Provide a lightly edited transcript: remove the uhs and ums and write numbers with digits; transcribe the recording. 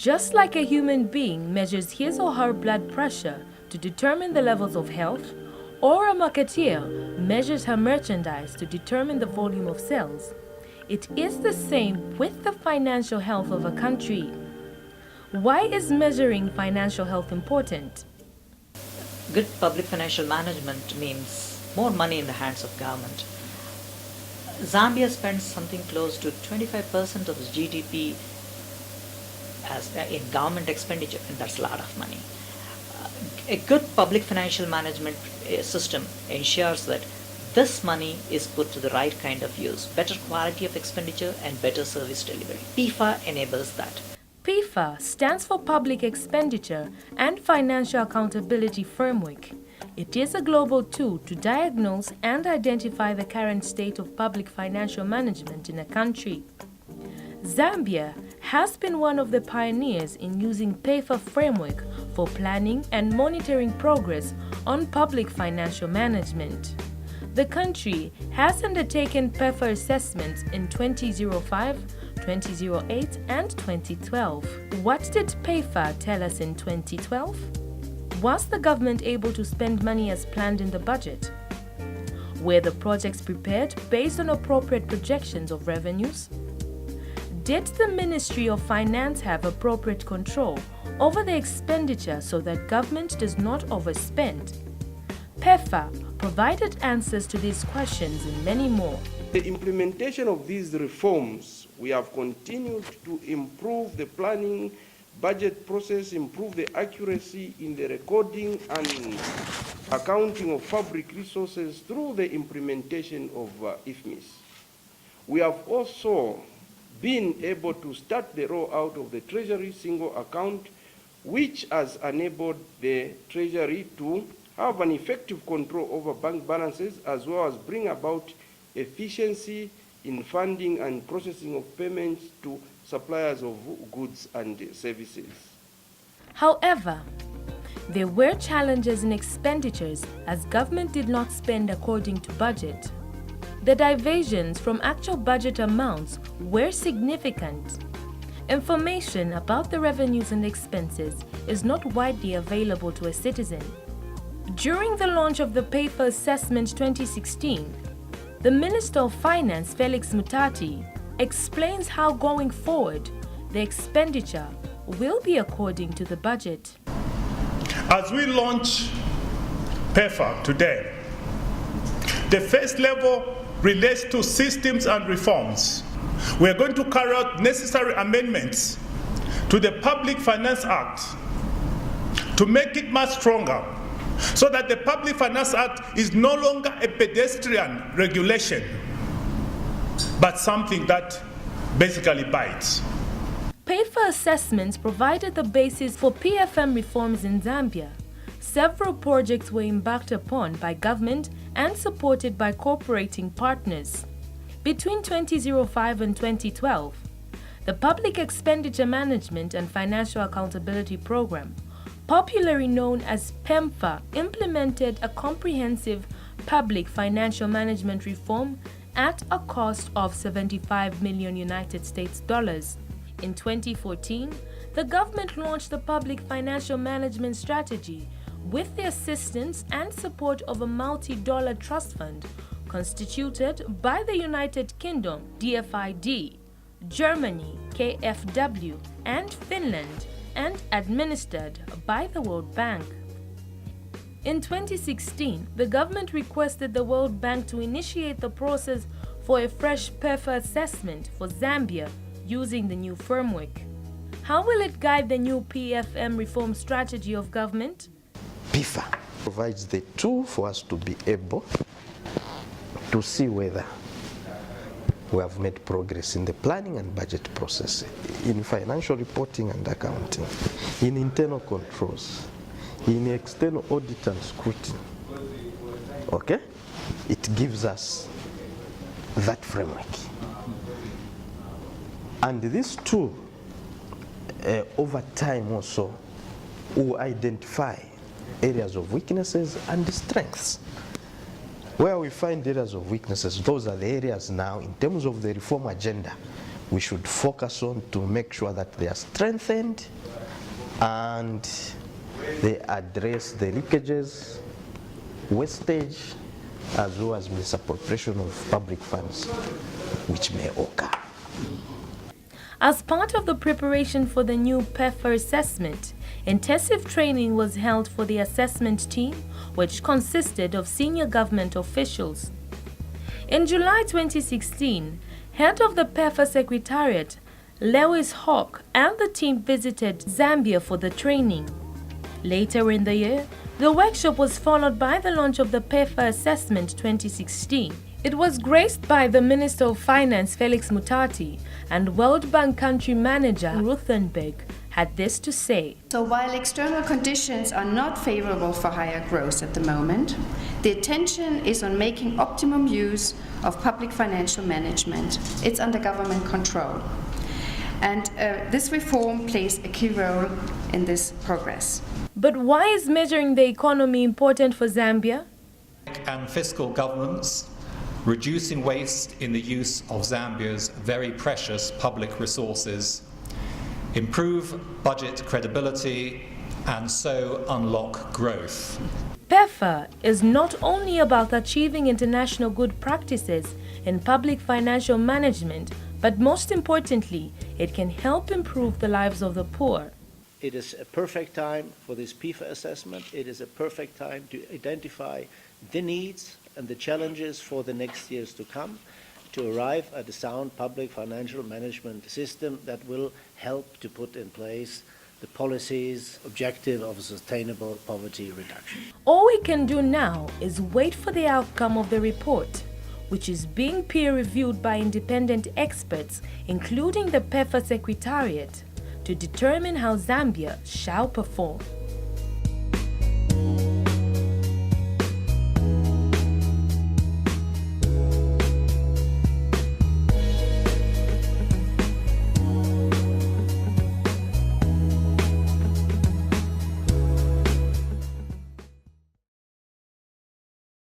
Just like a human being measures his or her blood pressure to determine the levels of health, or a marketeer measures her merchandise to determine the volume of sales, it is the same with the financial health of a country. Why is measuring financial health important? Good public financial management means more money in the hands of government. Zambia spends something close to 25% of its GDP in government expenditure, and that's a lot of money. A good public financial management system ensures that this money is put to the right kind of use, better quality of expenditure and better service delivery. Pefa enables that. Pefa stands for Public Expenditure and Financial Accountability Framework. It is a global tool to diagnose and identify the current state of public financial management in a country. Zambia has been one of the pioneers in using Pefa framework for planning and monitoring progress on public financial management. The country has undertaken Pefa assessments in 2005, 2008 and 2012. What did Pefa tell us in 2012? Was the government able to spend money as planned in the budget? Were the projects prepared based on appropriate projections of revenues? Did the Ministry of Finance have appropriate control over the expenditure so that government does not overspend? Pefa provided answers to these questions and many more. The implementation of these reforms, we have continued to improve the planning budget process, improve the accuracy in the recording and accounting of public resources through the implementation of IFMIS. We have also been able to start the rollout of the Treasury single account, which has enabled the Treasury to have an effective control over bank balances as well as bring about efficiency in funding and processing of payments to suppliers of goods and services. However, there were challenges in expenditures as government did not spend according to budget. The diversions from actual budget amounts were significant. Information about the revenues and expenses is not widely available to a citizen. During the launch of the Pefa Assessment 2016, the Minister of Finance, Felix Mutati, explains how going forward, the expenditure will be according to the budget. As we launch Pefa today, the first level relates to systems and reforms. We are going to carry out necessary amendments to the Public Finance Act to make it much stronger, so that the Public Finance Act is no longer a pedestrian regulation, but something that basically bites. Pefa assessments provided the basis for PFM reforms in Zambia. Several projects were embarked upon by government and supported by cooperating partners. Between 2005 and 2012, the Public Expenditure Management and Financial Accountability Program, popularly known as PEMFA, implemented a comprehensive public financial management reform at a cost of $75 million United States dollars. In 2014, the government launched the Public Financial Management Strategy with the assistance and support of a multi-dollar trust fund constituted by the United Kingdom, DFID, Germany, KfW, and Finland, and administered by the World Bank. In 2016, the government requested the World Bank to initiate the process for a fresh Pefa assessment for Zambia using the new framework. How will it guide the new PFM reform strategy of government? Pefa provides the tool for us to be able to see whether we have made progress in the planning and budget process, in financial reporting and accounting, in internal controls, in external audit and scrutiny. Okay? It gives us that framework. And this tool, over time also, will identify areas of weaknesses and strengths. Where we find areas of weaknesses, those are the areas now, in terms of the reform agenda, we should focus on to make sure that they are strengthened and they address the leakages, wastage, as well as misappropriation of public funds which may occur. As part of the preparation for the new Pefa assessment, intensive training was held for the assessment team, which consisted of senior government officials. In July 2016, head of the Pefa Secretariat, Lewis Hawke, and the team visited Zambia for the training. Later in the year, the workshop was followed by the launch of the Pefa Assessment 2016. It was graced by the Minister of Finance Felix Mutati, and World Bank Country Manager Ruthenberg had this to say. So while external conditions are not favorable for higher growth at the moment, the attention is on making optimum use of public financial management. It's under government control. And this reform plays a key role in this progress. But why is measuring the economy important for Zambia? And fiscal governance, reducing waste in the use of Zambia's very precious public resources, improve budget credibility, and so unlock growth. Pefa is not only about achieving international good practices in public financial management, but most importantly, it can help improve the lives of the poor. It is a perfect time for this Pefa assessment. It is a perfect time to identify the needs and the challenges for the next years to come, to arrive at a sound public financial management system that will help to put in place the policies objective of sustainable poverty reduction. All we can do now is wait for the outcome of the report, which is being peer-reviewed by independent experts, including the Pefa Secretariat, to determine how Zambia shall perform.